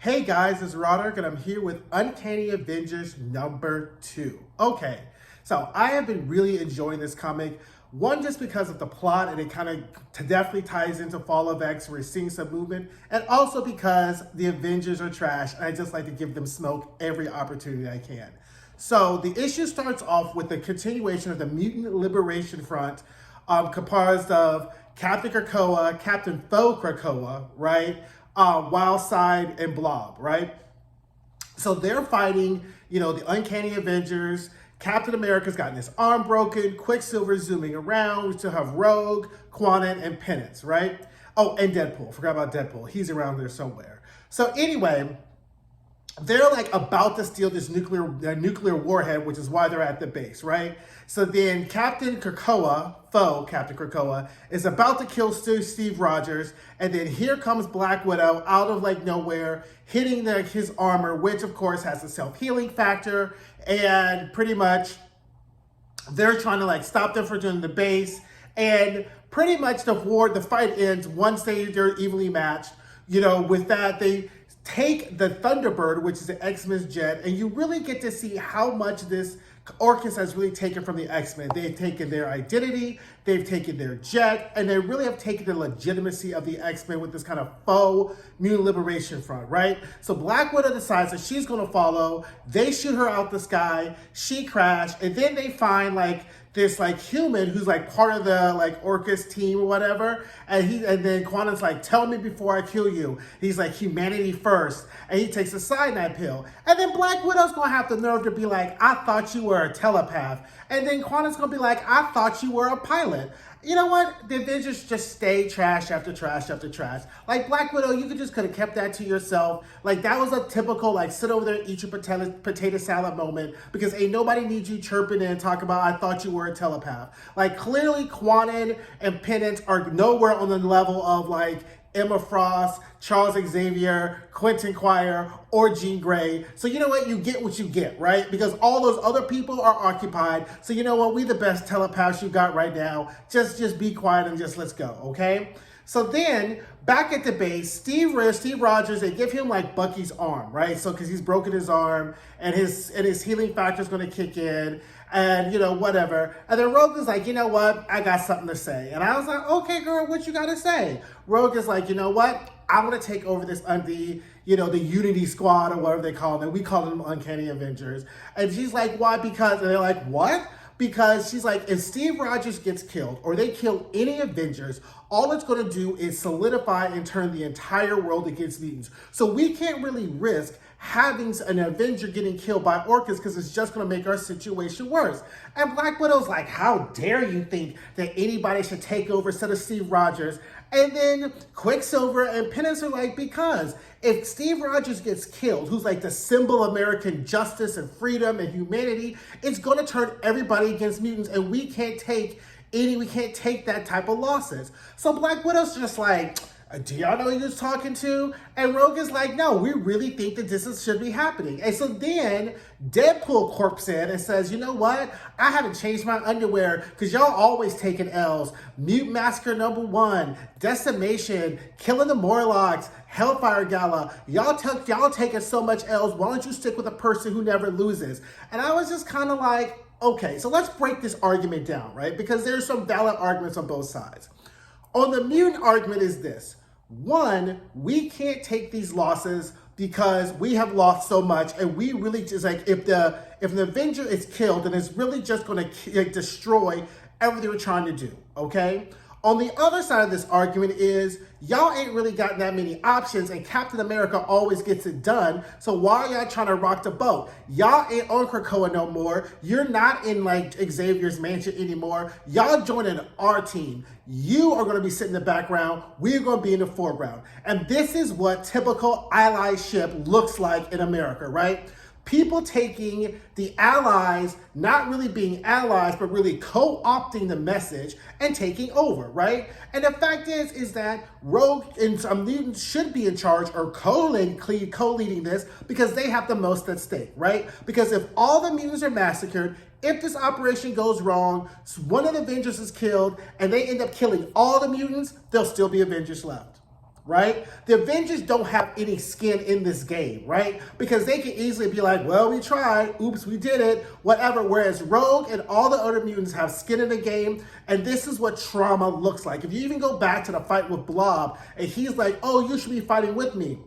Hey guys, it's Roderick and I'm here with Uncanny Avengers #2. Okay, so I have been really enjoying this comic. One, just because of the plot and it kind of definitely ties into Fall of X. We're seeing some movement. And also because the Avengers are trash and I just like to give them smoke every opportunity I can. So the issue starts off with the continuation of the Mutant Liberation Front, comprised of Captain Krakoa, Captain Faux Krakoa, right? Wildside and Blob, right? So they're fighting, the Uncanny Avengers. Captain America's gotten his arm broken, Quicksilver zooming around. We still have Rogue, Quantum, and Penance, right? Oh, and Deadpool. Forgot about Deadpool. He's around there somewhere. So anyway, they're like about to steal this nuclear warhead, which is why they're at the base, right? So then Captain Krakoa, is about to kill Steve Rodgers, and then here comes Black Widow out of like nowhere, hitting his armor, which of course has a self-healing factor, and pretty much they're trying to like stop them from doing the base, and pretty much the fight ends once they're evenly matched. With that, they take the Thunderbird, which is the X-Men's jet, and you really get to see how much this Orchis has really taken from the X-Men. They've taken their identity, they've taken their jet, and they really have taken the legitimacy of the X-Men with this kind of faux Mutant Liberation Front, right? So Black Widow decides that she's going to follow. They shoot her out the sky, she crashed, and then they find like this like human who's like part of the like Orchis team or whatever, and then Quantum's like, tell me before I kill you. He's like, humanity first, and he takes a cyanide pill, and then Black Widow's gonna have the nerve to be like, I thought you were a telepath, and then Quantum's gonna be like, I thought you were a pilot. You know what? The Avengers just stay trash after trash after trash. Like Black Widow, you could have kept that to yourself. Like that was a typical like sit over there and eat your potato salad moment, because ain't nobody needs you chirping in and talking about I thought you were a telepath. Like clearly Quantum and Penance are nowhere on the level of like Emma Frost, Charles Xavier, Quentin Quire, or Jean Grey. So you know what? You get what you get, right? Because all those other people are occupied. So you know what? We the best telepaths you got right now. Just be quiet and just let's go, okay? So then, back at the base, Steve Rodgers, they give him like Bucky's arm, right? So because he's broken his arm and his healing factor is going to kick in, and whatever. And then Rogue is like, you know what? I got something to say. And I was like, okay, girl, what you got to say? Rogue is like, you know what? I'm going to take over the Unity Squad or whatever they call them. We call them Uncanny Avengers. And she's like, why? Because, and they're like, what? Because she's like, if Steve Rodgers gets killed or they kill any Avengers, all it's going to do is solidify and turn the entire world against mutants. So we can't really risk having an Avenger getting killed by Orchis because it's just going to make our situation worse. And Black Widow's like, how dare you think that anybody should take over instead of Steve Rodgers? And then Quicksilver and Penance are like, because if Steve Rodgers gets killed, who's like the symbol of American justice and freedom and humanity, it's going to turn everybody against mutants, and we can't take that type of losses. So Black Widow's just like, do y'all know who you're talking to? And Rogue is like, no, we really think that should be happening. And so then Deadpool corps in and says, you know what? I haven't changed my underwear because y'all always taking L's. Mute Massacre #1, Decimation, Killing the Morlocks, Hellfire Gala. Y'all taking so much L's. Why don't you stick with a person who never loses? And I was just kind of like, okay, so let's break this argument down, right? Because there's some valid arguments on both sides. On the mutant argument is this. One, we can't take these losses because we have lost so much, and we really just like, if an Avenger is killed, then it's really just going to destroy everything we're trying to do, okay? On the other side of this argument is, y'all ain't really got that many options, and Captain America always gets it done, so why are y'all trying to rock the boat? Y'all ain't on Krakoa no more. You're not in like Xavier's mansion anymore. Y'all joining our team. You are going to be sitting in the background. We're going to be in the foreground. And this is what typical allyship looks like in America, right? People taking the allies, not really being allies, but really co-opting the message and taking over, right? And the fact is that Rogue and some mutants should be in charge or co-leading this because they have the most at stake, right? Because if all the mutants are massacred, if this operation goes wrong, one of the Avengers is killed, and they end up killing all the mutants, there'll still be Avengers left. right? The Avengers don't have any skin in this game, right? Because they can easily be like, well, we tried, oops, we did it, whatever. Whereas Rogue and all the other mutants have skin in the game, and this is what trauma looks like. If you even go back to the fight with Blob, and he's like, oh, you should be fighting with me.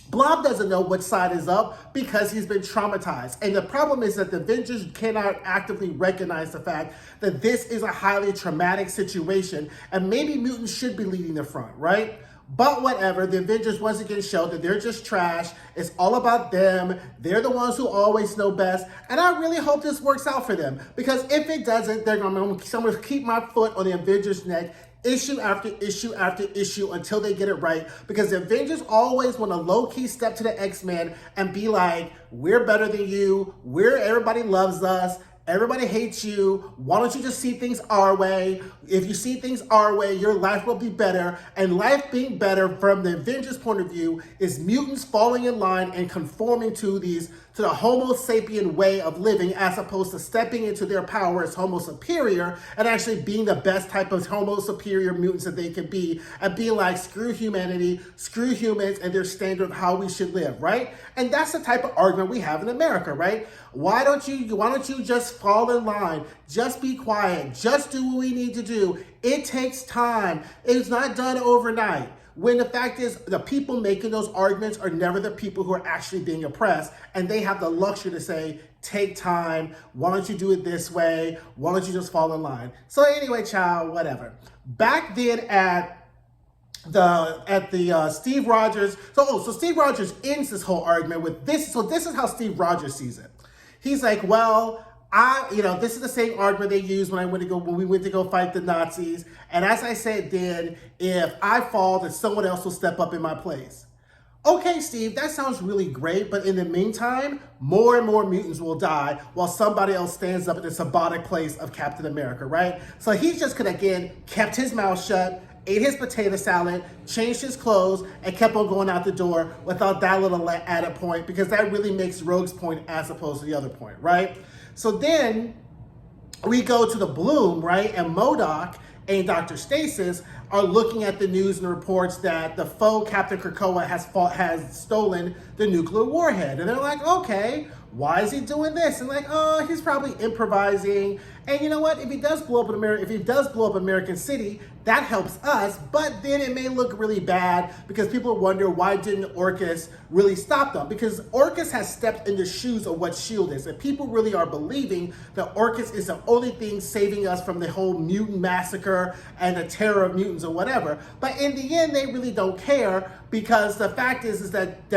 Blob doesn't know which side is up because he's been traumatized. And the problem is that the Avengers cannot actively recognize the fact that this is a highly traumatic situation, and maybe mutants should be leading the front, right? But whatever, the Avengers once again show that they're just trash. It's all about them. They're the ones who always know best. And I really hope this works out for them. Because if it doesn't, I'm going to keep my foot on the Avengers' neck issue after issue after issue until they get it right. Because the Avengers always want to low-key step to the X-Men and be like, we're better than you. Everybody loves us. Everybody hates you. Why don't you just see things our way? If you see things our way, your life will be better. And life being better from the Avengers' point of view is mutants falling in line and conforming to the Homo sapien way of living, as opposed to stepping into their power as Homo superior and actually being the best type of Homo superior mutants that they can be, and being like, screw humanity, screw humans and their standard of how we should live, right? And that's the type of argument we have in America, right? Why don't you just fall in line? Just be quiet. Just do what we need to do. It takes time. It's not done overnight. When the fact is, the people making those arguments are never the people who are actually being oppressed, and they have the luxury to say, take time. Why don't you do it this way? Why don't you just fall in line? So anyway, child, whatever. Back then at the Steve Rodgers, so Steve Rodgers ends this whole argument with this. So this is how Steve Rodgers sees it. He's like, well, this is the same argument they used when we went to go fight the Nazis. And as I said then, if I fall, then someone else will step up in my place. Okay, Steve, that sounds really great. But in the meantime, more and more mutants will die while somebody else stands up in the symbolic place of Captain America, right? So he just could, again, kept his mouth shut, ate his potato salad, changed his clothes, and kept on going out the door without that little added point, because that really makes Rogue's point as opposed to the other point, right? So then we go to the Bloom, right? And MODOK and Dr. Stasis are looking at the news and reports that the Faux Captain Krakoa has stolen the nuclear warhead. And they're like, okay, why is he doing this? And like, oh, he's probably improvising. And you know what? If he does blow up American City, that helps us. But then it may look really bad because people wonder, why didn't Orcus really stop them? Because Orcus has stepped in the shoes of what S.H.I.E.L.D. is. And people really are believing that Orcus is the only thing saving us from the whole mutant massacre and the terror of mutants or whatever. But in the end, they really don't care, because the fact is that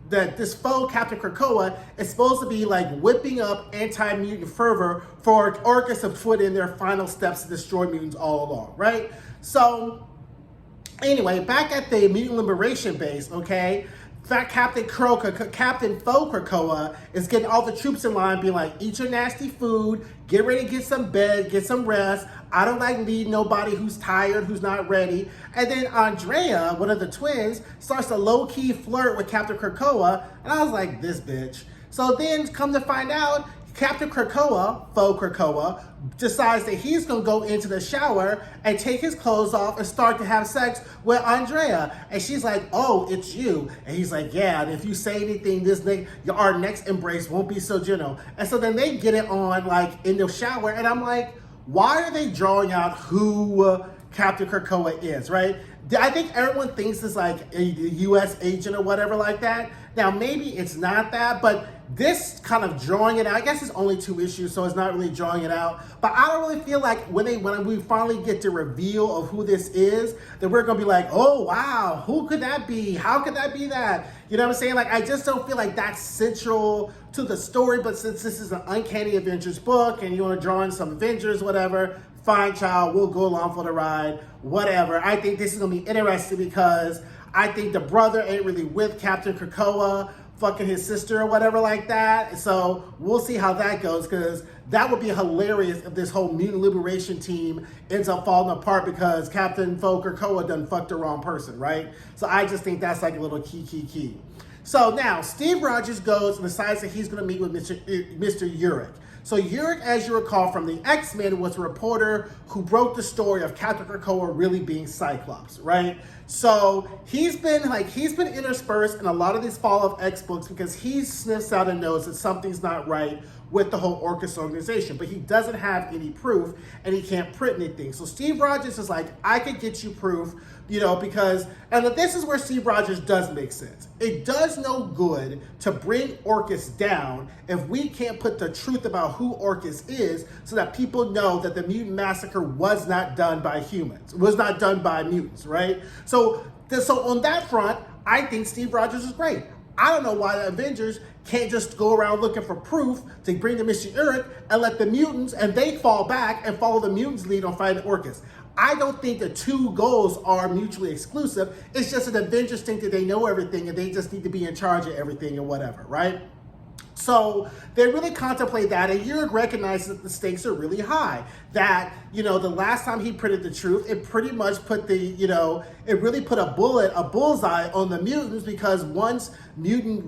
this Faux Captain Krakoa is supposed to be like whipping up anti-mutant fervor for Orcus to put in their final steps to destroy mutants all along, right? So anyway, back at the Mutant Liberation Base, okay, Captain Faux Krakoa is getting all the troops in line, being like, eat your nasty food, get ready to get some bed, get some rest. I don't like leading nobody who's tired, who's not ready. And then Andrea, one of the twins, starts to low-key flirt with Captain Krakoa. And I was like, this bitch. So then come to find out, Captain Krakoa, Faux Krakoa, decides that he's going to go into the shower and take his clothes off and start to have sex with Andrea. And she's like, oh, it's you. And he's like, yeah, and if you say anything, our next embrace won't be so gentle. And so then they get it on, like, in the shower. And I'm like, why are they drawing out who Captain Krakoa is, right? I think everyone thinks it's like a U.S. agent or whatever like that. Now, maybe it's not that, but this kind of drawing it out, I guess it's only 2 issues, so it's not really drawing it out. But I don't really feel like when we finally get the reveal of who this is, that we're going to be like, oh, wow, who could that be? How could that be that? You know what I'm saying? Like, I just don't feel like that's central to the story. But since this is an Uncanny Avengers book and you want to draw in some Avengers, whatever, fine, child, we'll go along for the ride, whatever. I think this is going to be interesting because I think the brother ain't really with Captain Krakoa, fucking his sister or whatever like that. So we'll see how that goes, because that would be hilarious if this whole mutant liberation team ends up falling apart because Captain Faux Krakoa done fucked the wrong person, right? So I just think that's like a little key. So now Steve Rodgers goes and decides that he's going to meet with Mr. Urich. So Uric, as you recall from the X-Men, was a reporter who broke the story of Captain Krakoa really being Cyclops, right? So he's been interspersed in a lot of these Fall of X books because he sniffs out and knows that something's not right with the whole Orchis organization, but he doesn't have any proof and he can't print anything. So Steve Rodgers is like, I could get you proof, because, and this is where Steve Rodgers does make sense. It does no good to bring Orchis down if we can't put the truth about who Orchis is so that people know that the mutant massacre was not done by humans, was not done by mutants, right? So on that front, I think Steve Rodgers is great. I don't know why the Avengers can't just go around looking for proof to bring to Mr. Uric and let the mutants, and they fall back and follow the mutants' lead on fighting Orchis. I don't think the two goals are mutually exclusive. It's just that Avengers think that they know everything and they just need to be in charge of everything or whatever, right? So they really contemplate that, and Uric recognizes that the stakes are really high. That, the last time he printed the truth, it pretty much put it really put a bullseye on the mutants, because once mutant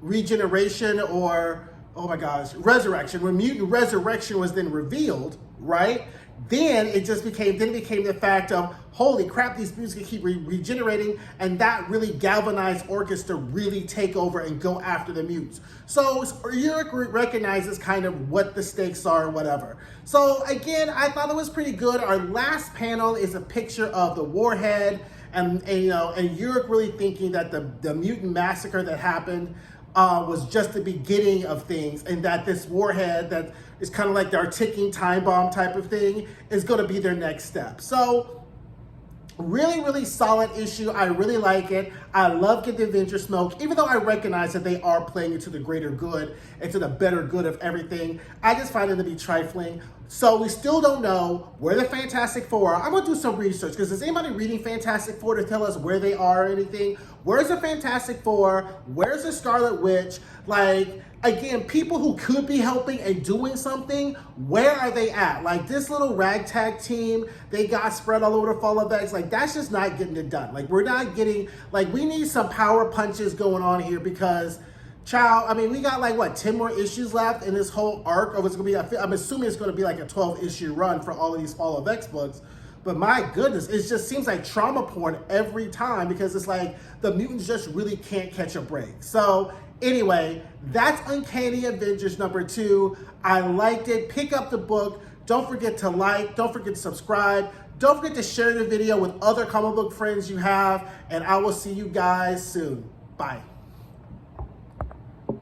regeneration or, resurrection, when mutant resurrection was then revealed, right? Then it became the fact of, holy crap, these mutants can keep regenerating, and that really galvanized Orchis to really take over and go after the mutants. So Uric recognizes kind of what the stakes are and whatever. So again, I thought it was pretty good. Our last panel is a picture of the warhead, and Uric really thinking that the mutant massacre that happened was just the beginning of things, and that this warhead that is kind of like their ticking time bomb type of thing is going to be their next step. So really, really solid issue. I really like it. I love Get the Avengers smoke, even though I recognize that they are playing into the greater good, into the better good of everything. I just find it to be trifling. So we still don't know where the Fantastic Four are. I'm going to do some research, because is anybody reading Fantastic Four to tell us where they are or anything? Where's the Fantastic Four? Where's the Scarlet Witch? Again, people who could be helping and doing something, where are they at? This little ragtag team, they got spread all over the Fall of X. That's just not getting it done. We're not getting, we need some power punches going on here, because, we got 10 more issues left in this whole arc of it's going to be, I'm assuming it's going to be a 12-issue run for all of these Fall of X books. But my goodness, it just seems like trauma porn every time, because it's the mutants just really can't catch a break. So anyway, that's Uncanny Avengers #2. I liked it. Pick up the book. Don't forget to like. Don't forget to subscribe. Don't forget to share the video with other comic book friends you have. And I will see you guys soon. Bye.